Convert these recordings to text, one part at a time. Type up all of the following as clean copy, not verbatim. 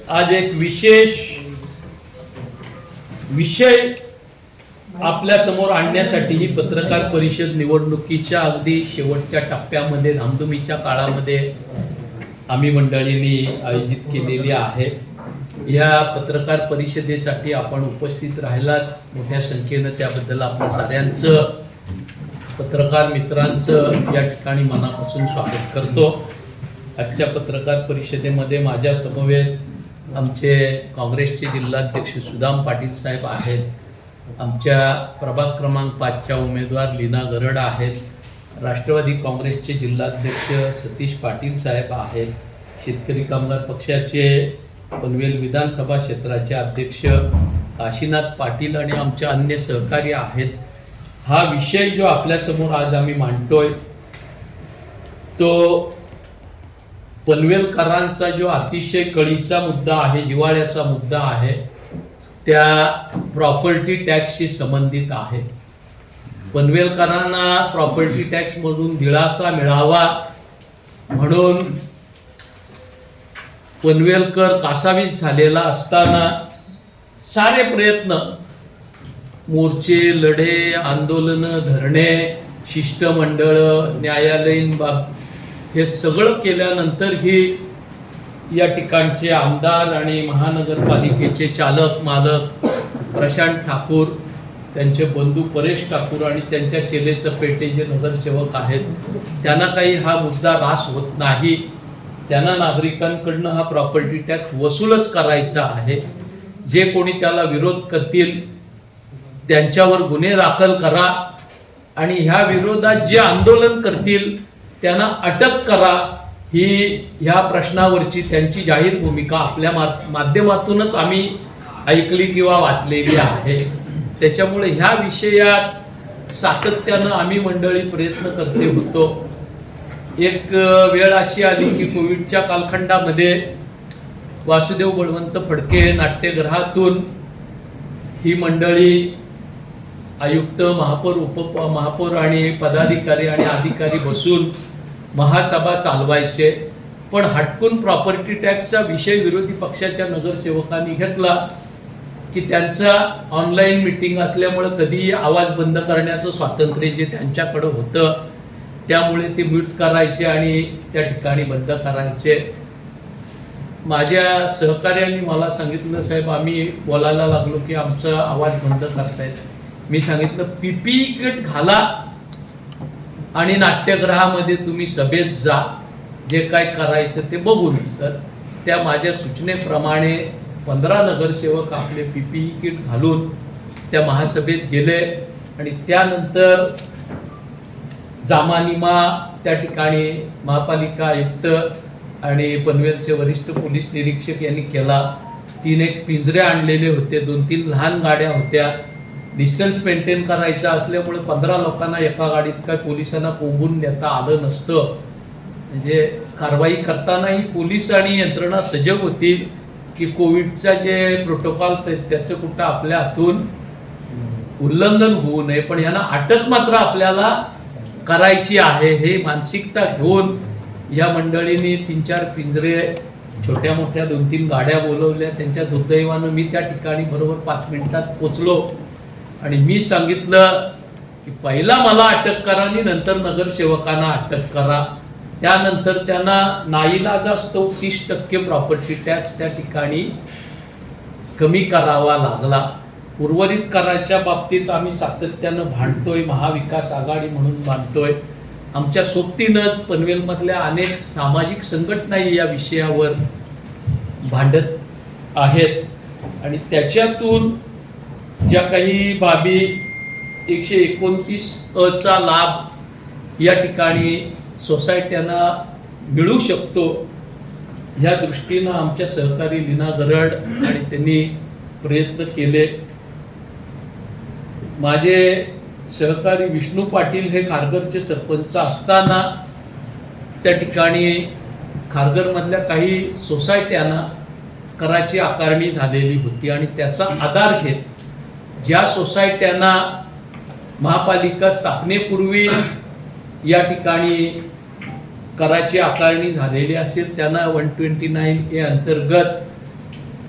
आज एक विशेष विषय आपल्या समोर आणण्यासाठी ही पत्रकार परिषद निवडणुकीच्या अगदी शेवटच्या टप्प्यामध्ये धामधुमीच्या काळामध्ये आम्ही मंडळींनी आयोजित केलेली आहे। या पत्रकार परिषदेसाठी आपण उपस्थित राहिलात मोठ्या संख्येने, त्याबद्दल आपल्या साऱ्यांचं पत्रकार मित्रांचं या ठिकाणी मनापासून स्वागत करतो। आजच्या पत्रकार परिषदेमध्ये माझ्या समवेत आमचे काँग्रेसचे जिल्हाध्यक्ष सुदाम पाटील साहेब आहेत, आमच्या प्रभाग क्रमांक 5च्या उमेदवार लीना गरड आहेत, राष्ट्रवादी काँग्रेसचे जिल्हाध्यक्ष सतीश पाटील साहेब आहेत, शेतकरी कामगार पक्षाचे पनवेल विधानसभा क्षेत्राचे अध्यक्ष काशीनाथ पाटील आणि आमचे अन्य सहकारी आहेत। हा विषय जो आपल्यासमोर आज आम्ही मांडतोय तो पनवेलकरांचा जो अतिशय कळीचा मुद्दा आहे, जिव्हाळ्याचा मुद्दा आहे, त्या प्रॉपर्टी टॅक्सशी संबंधित आहे। पनवेलकरांना प्रॉपर्टी टॅक्स मधून दिलासा मिळावा म्हणून पनवेलकर कासावीस झालेला असताना सारे प्रयत्न, मोर्चे, लढे, आंदोलन, धरणे, शिष्टमंडळ, न्यायालयीन बाब हे सगळं केल्यानंतर ही या ठिकाणचे आमदार आणि महानगरपालिकेचे चालक मालक प्रशांत ठाकूर, त्यांचे बंधू परेश ठाकूर आणि त्यांच्या चेलेचं पेटे जे नगरसेवक आहेत त्यांना काही हा मुद्दा रास होत नाही। त्यांना नागरिकांकडनं हा प्रॉपर्टी टॅक्स वसूलच करायचा आहे। जे कोणी त्याला विरोध करतील त्यांच्यावर गुन्हे दाखल करा आणि ह्या विरोधात जे आंदोलन करतील त्यांना अटक करा, ही ह्या प्रश्नावरची त्यांची जाहीर भूमिका आपल्या माध्यमातूनच आम्ही ऐकली किंवा वाचलेली आहे। त्याच्यामुळे ह्या विषयात सातत्यानं आम्ही मंडळी प्रयत्न करते होतो। एक वेळ अशी आली की कोविडच्या कालखंडामध्ये वासुदेव बळवंत फडके नाट्यगृहातून ही मंडळी आयुक्त, महापौर, उपमहापौर आणि पदाधिकारी आणि अधिकारी बसून महासभा चालवायचे, पण हटकून प्रॉपर्टी टॅक्सचा विषय विरोधी पक्षाच्या नगरसेवकांनी घेतला की त्यांचा ऑनलाईन मीटिंग असल्यामुळे कधीही आवाज बंद करण्याचं स्वातंत्र्य जे त्यांच्याकडे होतं त्यामुळे ते म्यूट करायचे आणि त्या ठिकाणी बंद करायचे। माझ्या सहकार्यांनी मला सांगितलं, साहेब आम्ही बोलायला लागलो की आमचा आवाज बंद करतायत। मी सांगितलं पीपीई किट घाला आणि नाट्यगृहामध्ये तुम्ही सभेत जा, जे काय करायचं ते बघून। तर त्या माझ्या सूचनेप्रमाणे 15 नगरसेवक आपले पीपीई किट घालून त्या महासभेत गेले आणि त्यानंतर जामानिमा त्या ठिकाणी महापालिका आयुक्त आणि पनवेलचे वरिष्ठ पोलीस निरीक्षक यांनी केला। 3 एक पिंजरे आणलेले होते, 2-3 लहान गाड्या होत्या। डिस्टन्स मेंटेन करायचं असल्यामुळे 15 लोकांना एका गाडीत काय पोलिसांना कोंबून नेता आलं नसतं। म्हणजे कारवाई करतानाही पोलीस आणि यंत्रणा सजग होतील की कोविडचा जे प्रोटोकॉल्स आहेत त्याचं कुठं आपल्या हातून उल्लंघन होऊ नये, पण यांना अटक मात्र आपल्याला करायची आहे। हे मानसिकता घेऊन या मंडळींनी 3-4 पिंजरे, छोट्या मोठ्या 2-3 गाड्या बोलवल्या। त्यांच्या दुर्दैवानं मी त्या ठिकाणी बरोबर 5 मिनिटात पोचलो आणि मी सांगितलं की पहिला मला अटक करा आणि नंतर नगरसेवकांना अटक करा। त्यानंतर त्यांना नाईलाजास्तव 30% प्रॉपर्टी टॅक्स त्या ठिकाणी कमी करावा लागला। उर्वरित कराच्या बाबतीत आम्ही सातत्यानं भांडतोय, महाविकास आघाडी म्हणून भांडतोय। आमच्या सोबतीनं पनवेलमधल्या अनेक सामाजिक संघटनाही या विषयावर भांडत आहेत आणि त्याच्यातून ज्या काही बाबी 129 चा लाभ या ठिकाणी सोसायट्यांना मिळू शकतो, या दृष्टीनं आमच्या सहकारी लीना गरड आणि त्यांनी प्रयत्न केले। माझे सहकारी विष्णू पाटील हे खारघरचे सरपंच असताना त्या ठिकाणी खारघरमधल्या काही सोसायट्यांना कराची आकारणी झालेली होती आणि त्याचा आधार घेत ज्या सोसायट्यांना महापालिका स्थापनेपूर्वी या ठिकाणी कराची आकारणी झालेली असेल त्यांना 129A अंतर्गत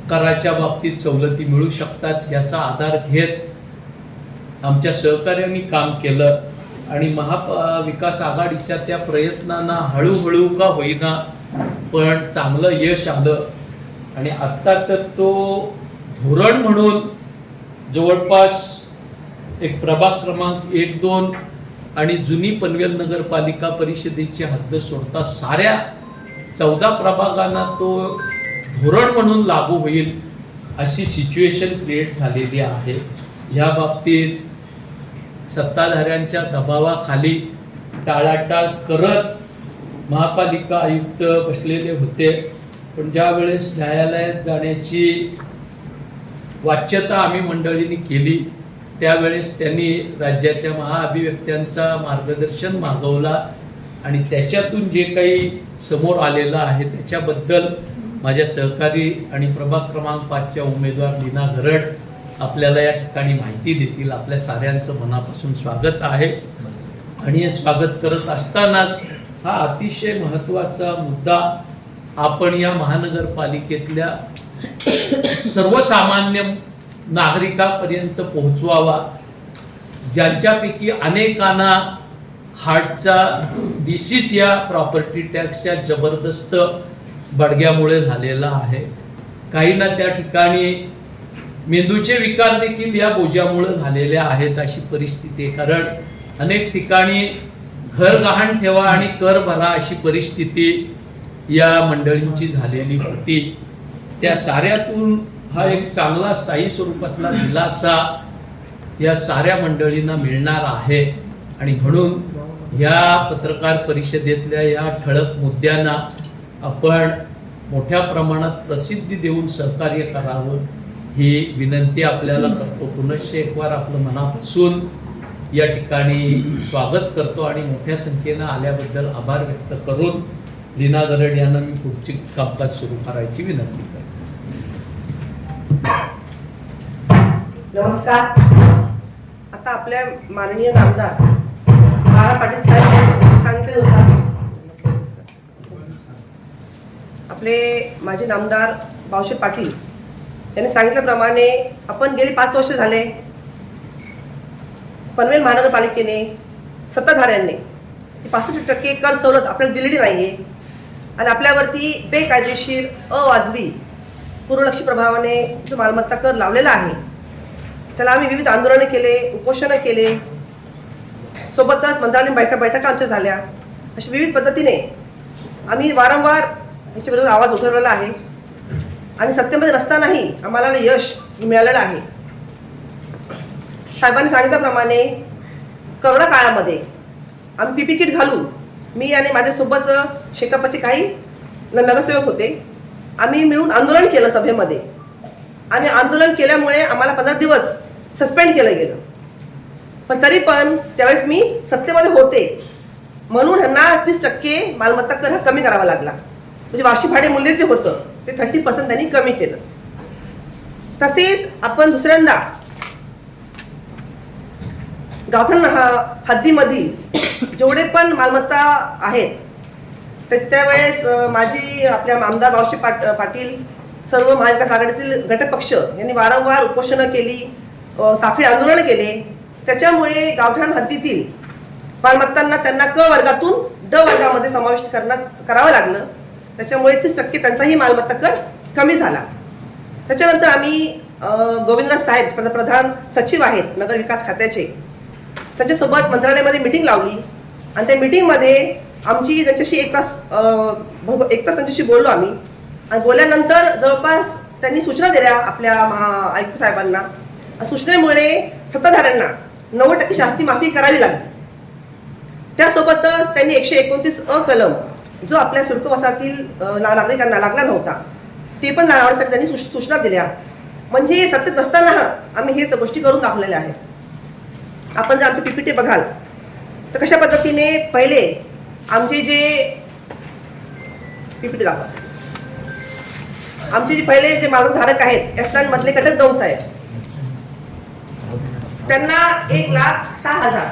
कराच्या बाबतीत सवलती मिळू शकतात याचा आधार घेत आमच्या सहकार्यांनी काम केलं आणि महाविकास आघाडीच्या त्या प्रयत्नांना हळूहळू का होईना पण चांगलं यश आलं आणि आत्ता तर तो धोरण म्हणून जवळपास एक प्रभाग क्रमांक 1-2 आणि जुनी पनवेल नगरपालिका परिषदेची हद्द सोडता साऱ्या 14 प्रभागांना तो धोरण म्हणून लागू होईल अशी सिच्युएशन क्रिएट झालेली आहे. या बाबतीत सत्ताधाऱ्यांच्या दबावाखाली टाळाटाळ करत महापालिका आयुक्त बसलेले होते, पण ज्या वेळेस न्यायालयात जाण्याची वाच्यता आम्ही मंडळींनी केली त्यावेळेस त्यांनी राज्याच्या महाअभिव्यक्त्यांचा मार्गदर्शन मागवला आणि त्याच्यातून जे काही समोर आलेलं आहे त्याच्याबद्दल माझ्या सहकारी आणि प्रभाग क्रमांक 5च्या उमेदवार लीना घरट आपल्याला या ठिकाणी माहिती देतील. आपल्या साऱ्यांचं मनापासून स्वागत आहे आणि हे स्वागत करत असतानाच हा अतिशय महत्त्वाचा मुद्दा आपण या महानगरपालिकेतल्या सर्वसामान्य नागरिकांपर्यंत पोहोचवावा, ज्यांच्यापैकी अनेकांना हार्टचा डिसीज या प्रॉपर्टी टॅक्सच्या जबरदस्त बडग्यामुळे झालेला आहे. काहींना त्या ठिकाणी मेंदूचे विकार देखील या बोजामुळे झालेले आहेत अशी परिस्थिती आहे. कारण अनेक ठिकाणी घर गहाण ठेवा आणि कर भरा अशी परिस्थिती या मंडळींची झालेली होती. त्या साऱ्यातून हा एक चांगला स्थायी स्वरूपातला दिलासा या साऱ्या मंडळींना मिळणार आहे आणि म्हणून या पत्रकार परिषदेतल्या या ठळक मुद्द्यांना आपण मोठ्या प्रमाणात प्रसिद्धी देऊन सहकार्य करावं ही विनंती आपल्याला करतो. पुनश्च एक वार आपलं मनापासून या ठिकाणी स्वागत करतो आणि मोठ्या संख्येनं आल्याबद्दल आभार व्यक्त करून लीना घरट यांना मी पुढची कामकाज सुरू करायची विनंती करतो. नमस्कार. आता आपल्या माननीय नामदार बाळा पाटील साहेब सांगितल्यानुसार आपले माजी नामदार बावशे पाटील यांनी सांगितल्याप्रमाणे आपण गेली 5 वर्ष झाले पनवेल महानगरपालिकेने सत्ताधाऱ्यांनी 65% कर सवलत आपल्याला दिलेली नाहीये आणि आपल्यावरती बेकायदेशीर अवाजवी पूर्वलक्षी प्रभावाने जो मालमत्ता कर लावलेला आहे त्याला आम्ही विविध आंदोलनं केले, उपोषणं केले, सोबतच मंत्रालयीन बैठका आमच्या झाल्या. अशा विविध पद्धतीने आम्ही वारंवार याच्या विरोधात आवाज उठवलेला आहे आणि सत्तेमध्ये नसतानाही आम्हाला यश मिळालेलं आहे. साहेबांनी सांगितल्याप्रमाणे करोना काळामध्ये आम्ही PPE किट घालून मी आणि माझ्यासोबत शेकापचे काही नगरसेवक होते, आम्ही मिळून आंदोलन केलं सभेमध्ये आणि आंदोलन केल्यामुळे आम्हाला 15 दिवस सस्पेंड केलं गेलं. पण तरी पण त्यावेळेस मी सत्तेमध्ये होते म्हणून ह्यांना 30% मालमत्ता कर हा कमी करावा लागला. म्हणजे वार्षिक भाडे मूल्य जे होतं ते 30% त्यांनी कमी केलं. तसेच आपण दुसऱ्यांदा गावठाण हद्दीमधील जेवढे पण मालमत्ता आहेत त्यावेळेस माझी आपल्या आमदार बावशे पाटील सर्व महाविकास आघाडीतील घटक पक्ष यांनी वारंवार उपोषणं केली, साखळी आंदोलनं केले. त्याच्यामुळे गावठाण हद्दीतील मालमत्तांना त्यांना क वर्गातून ड वर्गामध्ये समाविष्ट करावं लागलं. त्याच्यामुळे 30% त्यांचाही मालमत्ता कर कमी झाला. त्याच्यानंतर आम्ही गोविंदराज साहेब प्रधान सचिव आहेत नगर विकास खात्याचे, त्यांच्यासोबत मंत्रालयामध्ये मीटिंग लावली आणि त्या मीटिंगमध्ये आमची त्यांच्याशी एक तास त्यांच्याशी बोललो आम्ही आणि बोलल्यानंतर जवळपास त्यांनी सूचना दिल्या आपल्या आयुक्त साहेबांना. सूचनेमुळे सत्ताधाऱ्यांना 90% शास्ती माफी करावी लागली. त्यासोबतच त्यांनी 129 अ कलम जो आपल्या सिडको वसाहतील नागरिकांना लागला नव्हता ते पण लावण्यासाठी त्यांनी सूचना दिल्या. म्हणजे सत्तेत नसताना आम्ही हे गोष्टी करून दाखवलेल्या आहेत. आपण जर आमचे PPT बघाल तर कशा पद्धतीने पहिले आमचे जे PPT दाखवा, आमचे जे पहिले जे मालमत्ताधारक आहेत एफलान मधले कटक दौंड साहेब, त्यांना 1,06,000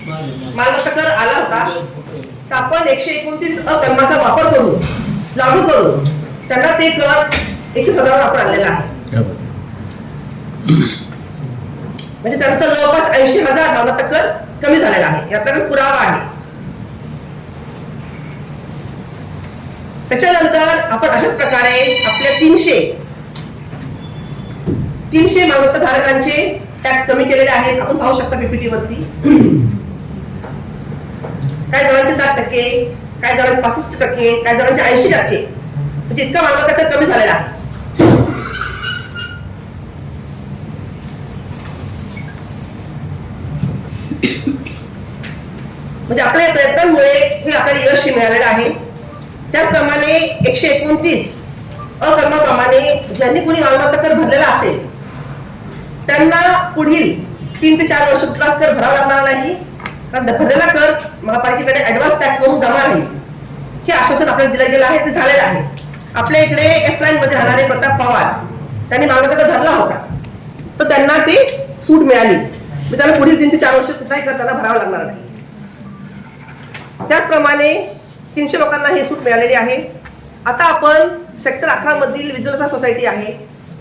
मालमत्ता कर आला होता. तर आपण 129 अ कलमाचा वापर करून लागू करून त्यांना ते कर 21,000 आपण आणलेला आहे. म्हणजे त्यांचा जवळपास 80,000 मालमत्ता कर कमी झालेला आहे. हे आपल्याकडे पुरावा आहे. त्याच्यानंतर आपण अशाच प्रकारे आपल्या 300 मालमत्ता धारकांचे टॅक्स कमी केलेले आहेत. आपण पाहू शकता पीपीटी वरती. काही जणांचे 7%, काही जणांचे 65%, काही जणांचे 80%, म्हणजे इतका मालमत्ता कर कमी झालेला आहे. म्हणजे आपल्या या प्रयत्नांमुळे हे आपल्याला यश मिळालेलं आहे. त्याचप्रमाणे 129 अकर्माप्रमाणे ज्यांनी कोणी मालमत्ता कर भरलेला असेल त्यांना पुढील 3 ते 4 वर्ष कुठलाच कर भरावा लागणार नाही. कारण भरलेला कर महापालिकेकडे ऍडव्हान्स टॅक्स म्हणून जमा राहील. हे आश्वासन आपल्याला दिलं गेलं आहे, ते झालेलं आहे. आपल्या इकडे एफलाईन मध्ये राहणारे प्रताप पवार त्यांनी मालमत्ता कर भरला होता, तर त्यांना ते सूट मिळाली. त्यांना पुढील 3 ते 4 वर्ष कुठलाही कर त्यांना भरावा लागणार नाही. त्याचप्रमाणे 300 लोकांना हे सूट मिळालेली आहे. आता आपण सेक्टर 11 मधील विद्युलता सोसायटी आहे,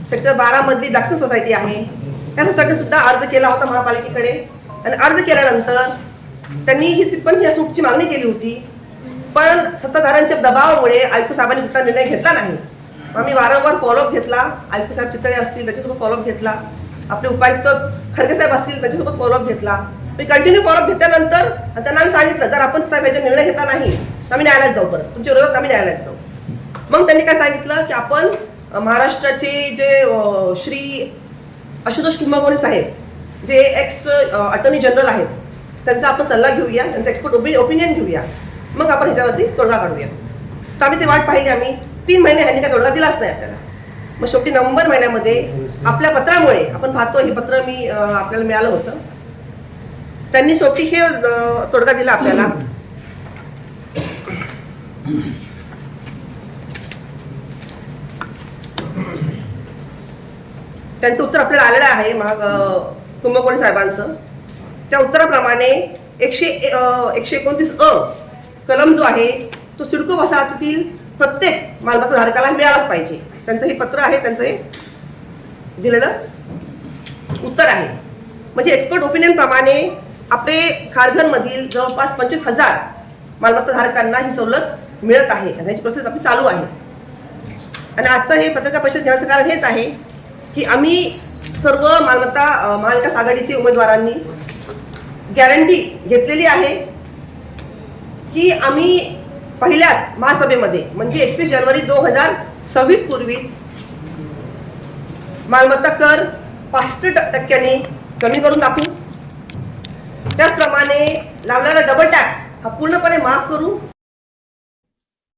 सेक्टर 12 मधली दक्षिण सोसायटी आहे, त्या सोसायटी सुद्धा अर्ज केला होता महापालिकेकडे. आणि अर्ज केल्यानंतर त्यांनी ही सूटची मागणी केली होती, पण सत्ताधाऱ्यांच्या दबावामुळे आयुक्त साहेबांनी कुठला निर्णय घेतला नाही. आम्ही वारंवार फॉलोअप घेतला. आयुक्त साहेब चितळे असतील त्याच्यासोबत फॉलोअप घेतला, आपले उपायुक्त खडके साहेब असतील त्याच्यासोबत फॉलोअप घेतला. मी कंटिन्यू फॉलोअप घेतल्यानंतर त्यांना आम्ही सांगितलं, जर आपण साहेब याचा निर्णय घेतला नाही तर आम्ही न्यायालयात जाऊ, परत तुमच्या विरोधात आम्ही न्यायालयात जाऊ. मग त्यांनी काय सांगितलं की आपण महाराष्ट्राचे जे श्री आशुतोष कुंभकोणी साहेब, जे एक्स अटॉर्नी जनरल आहेत, त्यांचा आपण सल्ला घेऊया, त्यांचा एक्सपर्ट ओपिनियन घेऊया, मग आपण ह्याच्यावरती तोडगा काढूया. तर आम्ही ते वाट पाहिली. आम्ही 3 महिने ह्यांनी काय तोडगा दिलाच नाही आपल्याला. मग शेवटी नोव्हेंबर महिन्यामध्ये आपल्या पत्रामुळे, आपण पाहतो हे पत्र मी आपल्याला मिळालं होतं, त्यांनी शेवटी हे तोडगा दिला आपल्याला. त्यांचं उत्तर आपल्याला आलेलं आहे कुंभकोणी साहेबांचं. त्या उत्तराप्रमाणे 129 कलम जो आहे तो सिडको वसाहतीतील प्रत्येक मालमत्ता धारकाला मिळालाच पाहिजे. त्यांचं हे पत्र आहे, त्यांचं हे दिलेलं उत्तर आहे. म्हणजे एक्सपर्ट ओपिनियन प्रमाणे आपले खारघरमधील जवळपास 25,000 मालमत्ता धारकांना ही सवलत मिळत आहे. याची प्रोसेस आपली चालू आहे. आणि आजचं हे पत्रकार परिषद घेण्याचं कारण हेच आहे की आम्ही सर्व मालमत्ता महाविकास आघाडीचे उमेदवारांनी गॅरंटी घेतलेली आहे की आम्ही पहिल्याच महासभेमध्ये म्हणजे 31 जानेवारी 2026 पूर्वीच मालमत्ता कर 65% कमी करून दाखवू. त्याचप्रमाणे लावलेला डबल टॅक्स हा पूर्णपणे माफ करू.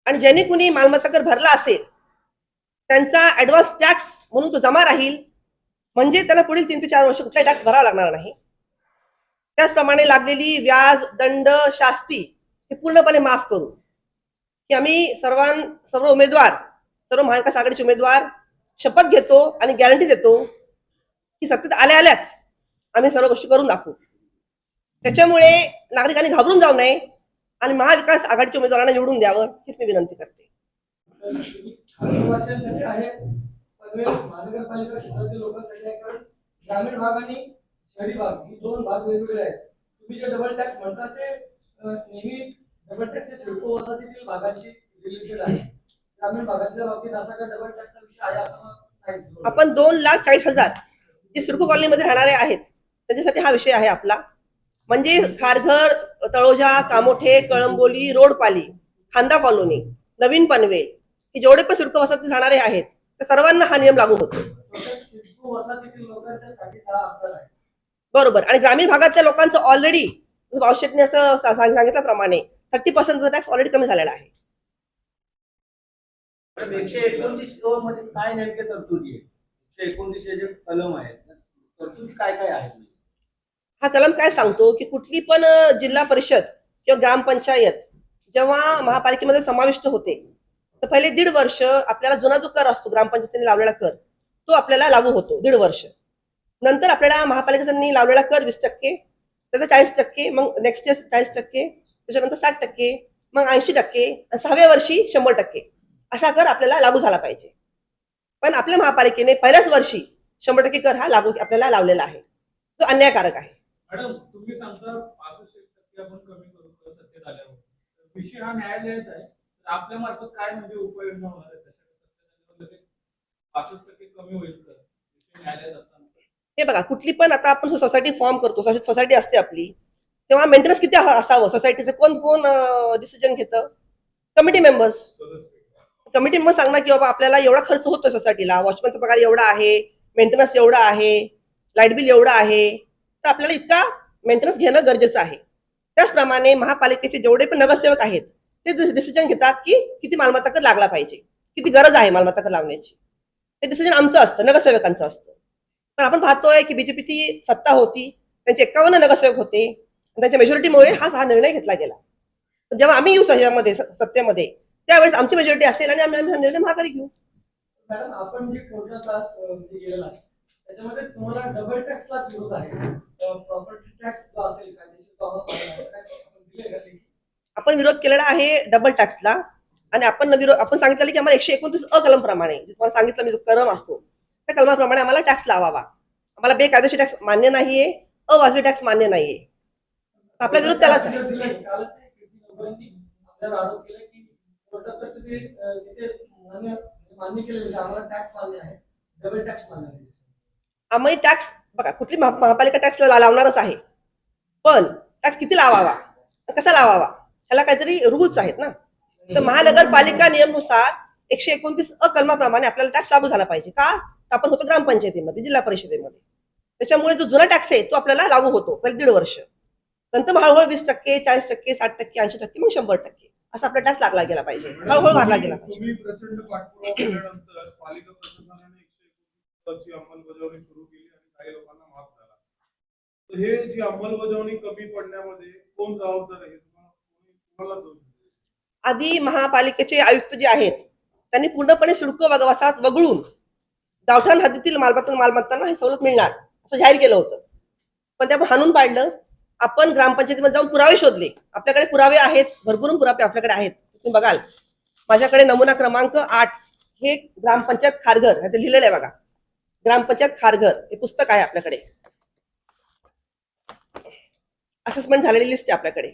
आणि ज्यांनी कुणी मालमत्ता कर भरला असेल त्यांचा ऍडव्हान्स टॅक्स म्हणून तो जमा राहील, म्हणजे त्यांना पुढील 3 ते 4 वर्ष कुठलाही टॅक्स भरावा लागणार नाही. त्याचप्रमाणे लागलेली व्याज, दंड, शास्ती हे पूर्णपणे माफ करू. की आम्ही सर्व उमेदवार, सर्व महाविकास आघाडीचे उमेदवार शपथ घेतो आणि गॅरंटी देतो की सत्तेत आल्याच आम्ही सर्व गोष्टी करून दाखवू. त्याच्यामुळे नागरिकांनी घाबरून जाऊ नये आणि महाविकास आघाडीच्या उमेदवारांना निवडून द्यावं हीच मी विनंती करते. महानगरपालिका क्षेत्रातील लोकांसाठी आहे, कारण ग्रामीण भाग आणि शहरी भाग ही 2 भाग वेगवेगळे आहेत. तुम्ही जे डबल टॅक्स म्हणता ते नेहमी डबल टॅक्स हे सिडको वसाहतीतील भागांशी रिलेटेड आहे. ग्रामीण भागाच्या बाबतीत असा का डबल टॅक्सचा विषय आहे असं नाही. आपण 2,40,000 जे सिडको कॉलनीमध्ये राहणारे आहेत त्यांच्यासाठी हा विषय आहे आपला. म्हणजे खारघर, तळोजा, कामोठे, कळंबोली, रोडपाली, खांदा कॉलोनी, नवीन पनवेल हे जेवढे पण सिडको वसाहतीत राहणारे आहेत त्या सर्वांना हा नियम लागू होतो. सिडको वसाहतीतील लोकांच्यासाठी हा असणार आहे. बरोबर. आणि ग्रामीण भागातल्या लोकांचं ऑलरेडी भावशेटने असं सांगितल्याप्रमाणे 30% टॅक्स ऑलरेडी कमी झालेला आहे. 129 मध्ये काय नेमके तरतुदी आहे? 129 जे कलम आहेत तरतुदी काय काय आहेत? हा कलम काय सांगतो की कुठली पण जिल्हा परिषद किंवा ग्रामपंचायत जेव्हा महापालिकेमध्ये समाविष्ट होते तर पहिले 1.5 वर्ष आपल्याला जुना जो कर असतो ग्रामपंचायतीने लावलेला कर तो आपल्याला लागू होतो 1.5 वर्ष. नंतर आपल्याला महापालिकेने लावलेला कर 20%, त्याचा 40%, मग नेक्स्ट इयर 40%, त्याच्यानंतर 60%, मग 80%, आणि 6व्या वर्षी 100% असा कर आपल्याला लागू झाला पाहिजे. पण आपल्या महापालिकेने पहिल्याच वर्षी 100% कर हा लागू आपल्याला लावलेला आहे, जो अन्यायकारक आहे. मॅडम तुम्ही सांगता 65% आपण कमी करू सत्तेत आल्यावर. विषय हा न्यायालयात आहे. तर आपल्या मार्फत काय म्हणजे उपाययोजना होणार आहे त्याच्याकडे 65% कमी होईल तर विषय न्यायालयात असताना. हे बघा, कुठली पण आता आपण सोसायटी फॉर्म करतो, सोसायटी असते आपली, तेव्हा मेंटेनन्स किती असावं सोसायटीचं, कोण कोण डिसिजन घेतं? Committee members. कमिटी मेंबर सांगणार की बाबा आपल्याला एवढा खर्च होतो सोसायटीला, वॉचमॅनचा पगार एवढा आहे, मेंटेनन्स एवढा आहे, लाईट बिल एवढं आहे, तर आपल्याला इतका मेंटेनन्स घेणं गरजेचं आहे. त्याचप्रमाणे महापालिकेचे जेवढे पण नगरसेवक आहेत ते डिसिजन घेतात की किती मालमत्ता कर लागला पाहिजे, किती गरज आहे मालमत्ता कर लावण्याची. ते डिसिजन आमचं असतं, नगरसेवकांचं असतं. पण आपण पाहतोय की बीजेपीची सत्ता होती, त्यांचे 51 नगरसेवक होते, त्यांच्या मेजॉरिटीमुळे हा निर्णय घेतला गेला. जेव्हा आम्ही येऊ ह्यामध्ये सत्तेमध्ये त्यावेळेस आमची मेजॉरिटी असेल आणि आम्ही हा निर्णय महागारी घेऊ. मॅडम आपण जे कोर्टाचा गेलेला आहे त्याच्यामध्ये तुम्हाला डबल टॅक्सला विरोध आहे. प्रॉपर्टी टॅक्स जो असेल कायदेशीर कामं आपण दिले का लेखी? आपण विरोध केलेला आहे डबल टॅक्सला, आणि आपण सांगितलं की आम्हाला 129 कलम प्रमाणे, तुम्हाला सांगितलं मी जो कलम असतो त्या कलमाप्रमाणे आम्हाला टॅक्स लावावा. आम्हाला बेकायदेशीर टॅक्स मान्य नाहीये, अवाजवी टॅक्स मान्य नाहीये. आपला विरोध त्यालाच आहे. कालच ते कीर्ती लोकांनी आपल्यावर आरोप केला की कोर्टात तर तुम्ही तिथे मान्य केलेलं आहे, आम्हाला टॅक्स मान्य आहे, डबल टॅक्स मान्य नाही. आम्ही टॅक्स बघा, कुठली महापालिका टॅक्स लावणारच आहे, पण टॅक्स किती लावावा, कसा लावावा, ह्याला काहीतरी रूल्स आहेत ना. तर महानगरपालिका नियमनुसार 129 कलमाप्रमाणे आपल्याला टॅक्स लागू झाला पाहिजे. का? तर आपण होतो ग्रामपंचायतीमध्ये, जिल्हा परिषदेमध्ये, त्याच्यामुळे जो जुना टॅक्स आहे तो आपल्याला लागू होतो पहिले 1.5 वर्ष, नंतर हळूहळू 20%, 40%, 60%, 80%, मग 100% असा आपला टॅक्स लागला गेला पाहिजे, हळूहळू वाढला गेला पाहिजे. तुम्ही प्रचंड पाठपुरावा केल्यानंतर पालिका प्रशासनाने 129 ची अंमलबजावणी सुरू केली आणि काही लोकांना माफ झाला. तर हे जी अंमलबजावणी कमी पडण्यामध्ये कोण जबाबदार आहे, तुम्हाला दोष देतो? आधी महापालिकेचे आयुक्त जे आहेत त्यांनी पूर्णपणे सिडको वसाहत वगळून गावठाण हद्दीतील मालमत्तांना हे सवलत मिळणार असं जाहीर केलं होतं, पण ते आपण हाणून पाडलं. आपण ग्रामपंचायतीमध्ये जाऊन पुरावे शोधले, आपल्याकडे पुरावे आहेत, भरपूर पुरावे आपल्याकडे आहेत. तुम्ही बघाल माझ्याकडे नमुना क्रमांक 8 हे ग्रामपंचायत खारघर हे लिहिलेलं आहे बघा, ग्रामपंचायत खारघर हे पुस्तक आहे आपल्याकडे, असेसमेंट झालेली लिस्ट आहे आपल्याकडे.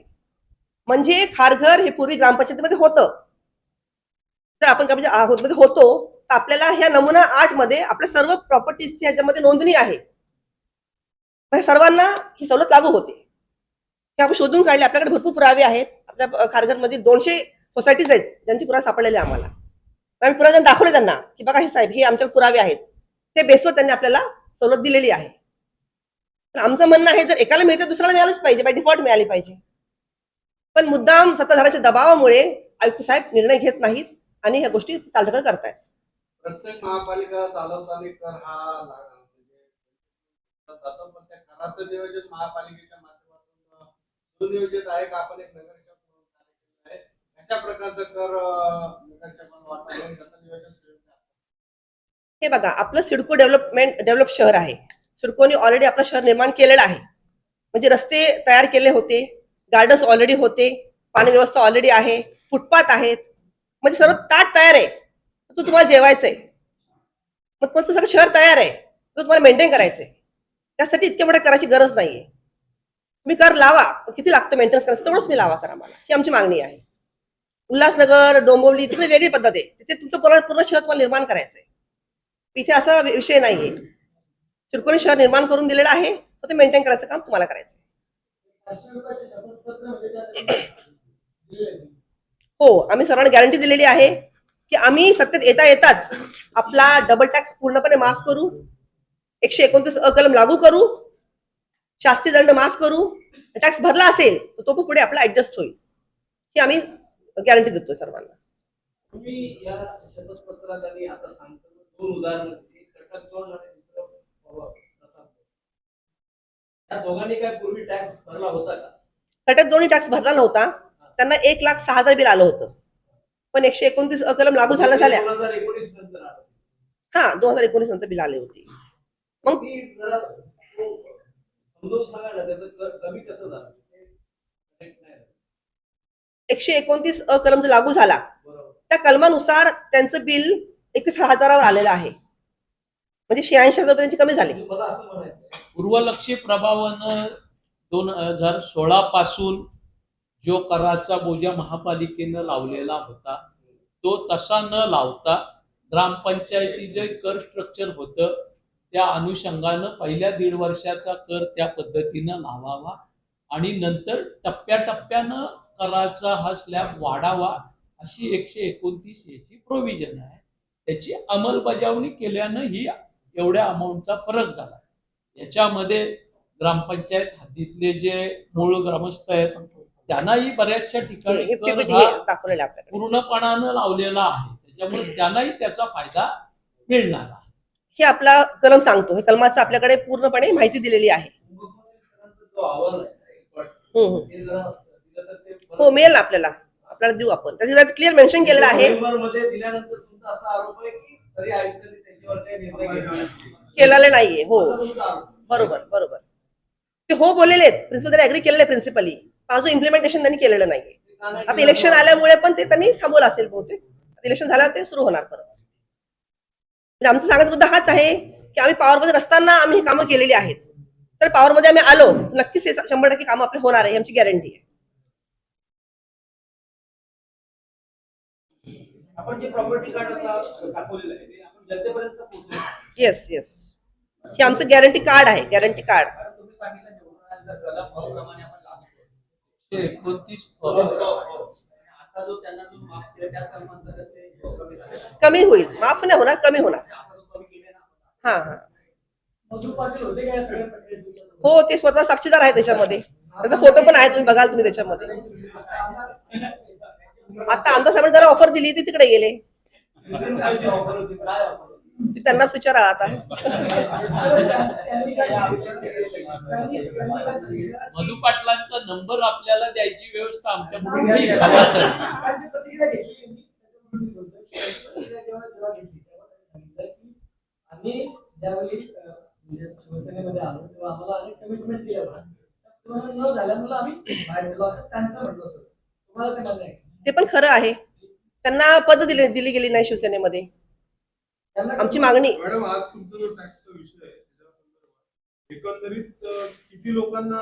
म्हणजे खारघर हे पूर्वी ग्रामपंचायतीमध्ये होतं, तर आपण ग्रामपंचायत होतो तर आपल्याला ह्या नमुना 8 मध्ये आपल्या सर्व प्रॉपर्टीजची ह्याच्यामध्ये नोंदणी आहे, सर्वांना ही सवलत लागू होते. हे आपण शोधून काढले, आपल्याकडे भरपूर पुरावे आहेत. आपल्या खारघरमध्ये 200 सोसायटीज आहेत ज्यांचे पुरावे सापडलेले आम्हाला. आम्ही पुरावे दाखवले त्यांना की बघा हे साहेब, हे आमच्याकडे पुरावे आहेत, ते बेसवर त्यांनी आपल्याला सवलत दिलेली आहे. तर आमचं म्हणणं आहे जर एकाला मिळतं दुसऱ्याला मिळालंच पाहिजे, बाय डिफॉल्ट मिळाली पाहिजे. पण मुद्दाम सत्ताधाऱ्यांच्या दबावामुळे आयुक्त साहेब निर्णय घेत नाहीत आणि ह्या गोष्टी चालढकल करतायत. प्रत्येक महापालिका चालवताना कर हा जातो, पण त्या कराचं नियोजन महापालिकेच्या माध्यमातून सुनियोजित आहे का? आपण एक नगरसेवक म्हणून कार्य केलेलं आहे, अशा प्रकारचं कर नगरसेवक वाटण्याचं त्याचं नियोजन हे बघा, आपलं सिडको डेव्हलप शहर आहे. सिडकोने ऑलरेडी आपलं शहर निर्माण केलेलं आहे, म्हणजे रस्ते तयार केले होते, गार्डन्स ऑलरेडी होते, पाणी व्यवस्था ऑलरेडी आहे, फुटपाथ आहेत, म्हणजे सर्व ताट तयार आहे. तो तुम्हाला जेवायचंय, मग तुमचं सगळं शहर तयार आहे, तो तुम्हाला मेंटेन करायचंय. त्यासाठी इतक्या मोठ्या कराची गरज नाहीये. तुम्ही कर लावा, किती लागतं मेंटेनन्स करायचं तेवढंच मी लावा करा, मला ही आमची मागणी आहे. उल्हासनगर, डोंबिवली तिकडे वेगळी पद्धत आहे, तिथे तुमचं पूर्ण शहर तुम्हाला निर्माण करायचंय. इथे असा विषय नाहीये. सिडकोने शहर निर्माण करून दिलेलं आहे, तर ते मेंटेन करायचं काम तुम्हाला करायचंय. 500 रुपयाचे शपथपत्र म्हणजे त्यासाठी हो, आम्ही सर्वांना गॅरंटी दिलेली आहे की आम्ही सत्तेत येताच आपला डबल टॅक्स पूर्णपणे माफ करू, 129 कलम लागू करू, शास्ती दंड माफ करू, टॅक्स भरला असेल तर तो पुढे आपला ऍडजस्ट होईल, ही आम्ही गॅरंटी देतोय सर्वांना. तुम्ही या शपथपत्रात आणि आता सांगतो 2 उदाहरण, एक खटकजोड आणि दुसरं पवार. या दोघांनी काय पूर्वी टॅक्स भरला होता का? खटक दोन्ही टॅक्स भरला नव्हता, त्यांना 1,06,000 बिल आलं होतं, पण 129 कलम लागू झाल्या 2019 नंतर आलं. हा 2019 नंतर बिल आले होते. मग ती जरा समजून सांगा ना, त्याचं कर कमी कसं झालं? 129 कलम जो लागू झाला बरोबर. त्या कलमानुसार त्यांचं बिल 21,000वर आलेला आहे, म्हणजे 86,000 रुपयांची कमी झाली. मला असं म्हणायचं पूर्वलक्षी प्रभावानं 2016 पासून जो कराचा बोजा महापालिकेनं लावलेला होता तो तसा न लावता ग्रामपंचायतीचे कर स्ट्रक्चर होतं त्या अनुषंगानं पहिल्या 1.5 वर्षाचा कर त्या पद्धतीनं लावावा आणि नंतर टप्प्याटप्प्यानं कराचा हा स्लॅब वाढावा अशी 129 याची प्रोव्हिजन आहे. त्याची अंमलबजावणी केल्यानं ही एवढ्या अमाऊंटचा फरक झाला. याच्यामध्ये ग्रामपंचायत हद्दीतले जे मूळ ग्रामस्थ आहेत त्यांनाही बऱ्याचशा ठिकाणी हे कर PPT हा हे दाखवलेलं आहे आपल्याकडे. पूर्णपणानं लावलेला आहे, त्याच्यामुळे त्यांनाही त्याचा फायदा मिळणार आहे. हे आपला कलम सांगतो, हे कलमाचं आपल्याकडे पूर्णपणे माहिती दिलेली आहे. जो आवर आहे ते जरा दिलं तर ते हो, मिळेल ना आपल्याला देऊ आपण. त्याच्यात क्लिअर मेन्शन केलेलं आहे. नोव्हेंबरमध्ये दिल्यानंतर तुमचा असा आरोप आहे की तरी आयुक्तांनी त्यांच्यावर काही निर्णय घेतला नाही. केलेलं नाहीये. हो, असा तुमचा आरोप आहे. बरोबर. ते हो बोललेले आहेत, प्रिन्सिपल त्यांनी ऍग्री केलेलं आहे प्रिन्सिपली. अजून इम्प्लिमेंटेशन त्यांनी केलेलं नाहीये. आता इलेक्शन आल्यामुळे पण ते त्यांनी थांबवलं असेल बहुतेक. इलेक्शन झाल्यावर ते सुरू होणार परत. म्हणजे आमचा सांगायचा मुद्दा हाच आहे की आम्ही पॉवरमध्ये नसताना आम्ही ही कामं केलेली आहेत. तर पॉवरमध्ये आम्ही आलो तर नक्कीच हे 100% कामं आपले होणार आहे, आमची गॅरंटी आहे. आपण जे प्रॉपर्टी कार्ड आता दाखवलेलं आहे ते आपण जनतेपर्यंत पोहोचवलं. येस हे आमचं गॅरंटी कार्ड आहे, गॅरंटी कार्ड. तुम्ही सांगितलं निवडणुकांचा कलम भावाप्रमाणे आपण लागू करतो. 129 आता जो त्यांना जो माफ केलं त्याच कलमांतर्गत ते कमी झाले. कमी होईल, माफ नाही होणार, कमी होणार. आता जो कमी केले ना. हा मधु पाटील होते काय सगळ्या प्रक्रियेत? हो, ते स्वतः साक्षीदार आहे त्याच्यामध्ये. त्याचा फोटो पण आहे, तुम्ही बघाल तुम्ही त्याच्यामध्ये. आता आमदार साहेबांनी जरा ऑफर दिली ती तिकडे गेले. काय ऑफर होती, काय ऑफर होती? ती त्यांनाच विचारा आता. मधु पाटलांचा नंबर आपल्याला द्यायची व्यवस्था आमच्याकडून नाही हवा तर. त्यांची प्रतिक्रिया घेतली मी. प्रतिक्रिया जेव्हा घेतली तेव्हा त्यांनी सांगितलं की आम्ही ज्यावेळी म्हणजे शिवसेनेमध्ये आलो तेव्हा आम्हाला अनेक कमिटमेंट दिल्या होत्या. पूर्ण न झाल्यामुळे आम्ही बाहेर पडलो असं त्यांचं म्हटलं होतं. तुम्हाला ते मान्य आहे? ते पण खरं आहे. त्यांना पद दिली गेली नाही शिवसेनेमध्ये. आमची मागणी मॅडम आज तुमचा जो टॅक्सचा विषय आहे त्याच्या संदर्भात एकंदरीत किती लोकांना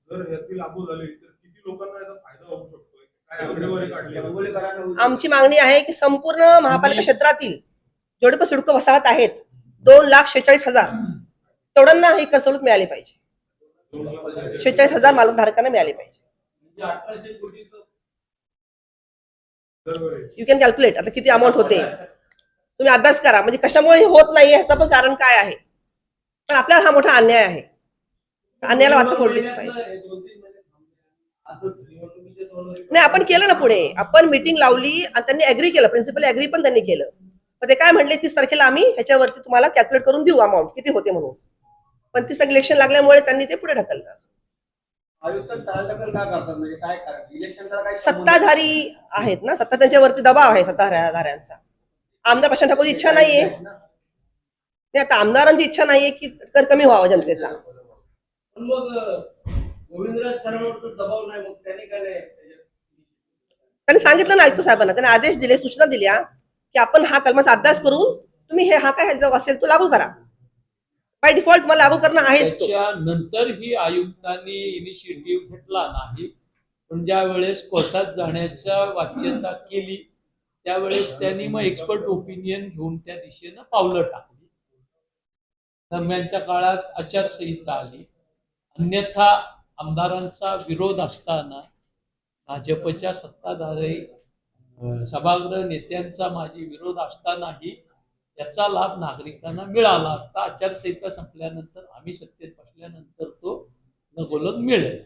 जर ह्याची लागू झाली तर किती लोकांना याचा फायदा होऊ शकतो, काय आकडेवारी काढली आहे? आमची मागणी आहे की संपूर्ण महापालिका क्षेत्रातील जेवढे पण सिडको वसाहत आहेत 2,46,000 तेवढ्यांना ही सवलत मिळाली पाहिजे. 46,000 मालकधारकांना मिळाली पाहिजे. म्हणजे 1800 कोटीचं बरोबर आहे. यू कॅन कॅल्क्युलेट आता किती अमाऊंट होते. तुम्ही अभ्यास करा म्हणजे कशामुळे हे होत नाहीये ह्याचं पण कारण काय आहे. पण आपल्याला हा मोठा अन्याय आहे. अन्यायाला वाचा फोडलीच पाहिजे. नाही, आपण केलं ना पुढे. आपण मीटिंग लावली आणि त्यांनी ऍग्री केलं, प्रिन्सिपल ऍग्री पण त्यांनी केलं. पण ते काय म्हणले 30 तारखेला आम्ही ह्याच्यावरती तुम्हाला कॅल्क्युलेट करून देऊ अमाऊंट किती होते म्हणून. पण ती सगळी इलेक्शन लागल्यामुळे त्यांनी ते पुढे ढकललं. आयुक्त टाळाटाळ का करतात म्हणजे काय करायचं? इलेक्शनला काय सत्ताधारी आहेत ना, सत्ता त्यांच्यावरती दबाव आहे सत्ताधाऱ्यांचा. आमदार प्रशांत ठाकूरची इच्छा नाहीये. नाही, आता आमदारांची इच्छा नाहीये की कर कमी व्हावा जनतेचा. पण मग गोविंदराज सरांवर दबाव नाही, मग त्यांनी काय नाही? त्यांनी सांगितलं ना आयुक्त साहेबांना, त्यांनी आदेश दिले, सूचना दिल्या की आपण हा कलमाचा अभ्यास करून तुम्ही हा काय जो असेल तो लागू करा. बाय डिफॉल्ट मला लागू करणं आहेच तो. त्याच्यानंतरही आयुक्तांनी इनिशिएटिव्ह घेतला नाही. पण ज्या वेळेस कोर्टात जाण्याच्या वाच्यता केली त्यावेळेस त्यांनी मग एक्सपर्ट ओपिनियन घेऊन त्या दिशेनं पावलं टाकली. दरम्यानच्या काळात आचारसंहिता आली. अन्यथा आमदारांचा विरोध असताना भाजपच्या सत्ताधारी सभागृह नेत्यांचा माझी विरोध असतानाही याचा लाभ नागरिकांना मिळाला असता. आचारसंहिता संपल्यानंतर आम्ही सत्तेत बसल्यानंतर तो नगोलत मिळेल.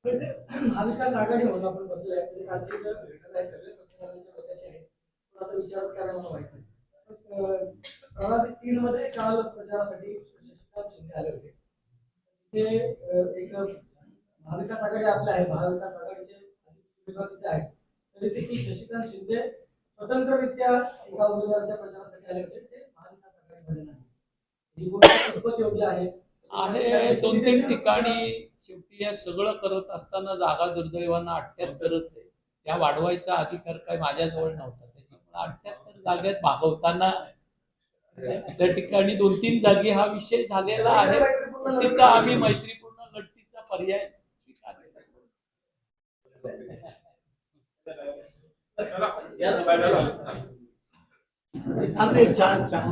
महाविकास आघाडी म्हणून आपण बसलोय. कालची जर भेटत आहे सगळे पत्रकारांच्या डोक्याचे आहे. थोडासा विचार करायला मला वाईट नाही. प्रभाग 3 मध्ये काल प्रचारासाठी शशिकांत शिंदे आले होते. ते एक महाविकास आघाडी आपल्या आहे, महाविकास आघाडीचे तिथे आहेत. तरी देखील शशिकांत शिंदे स्वतंत्ररित्या एका उमेदवाराच्या प्रचारासाठी आले होते. ते महाविकास आघाडीमध्ये नाही. ही गोष्ट कितपत योग्य आहे? 2-3 ठिकाणी शेवटी या सगळं करत असताना जागा दुर्दैवानं 78च आहे. त्या वाढवायचा अधिकार काय माझ्याजवळ नव्हता. त्याच्यामुळे 78 जागेत भागवताना त्या ठिकाणी 2-3 जागी हा विषय झालेला आहे. तिथं आम्ही मैत्रीपूर्ण लढतीचा पर्याय स्वीकारलेला आहे.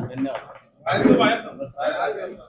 धन्यवाद.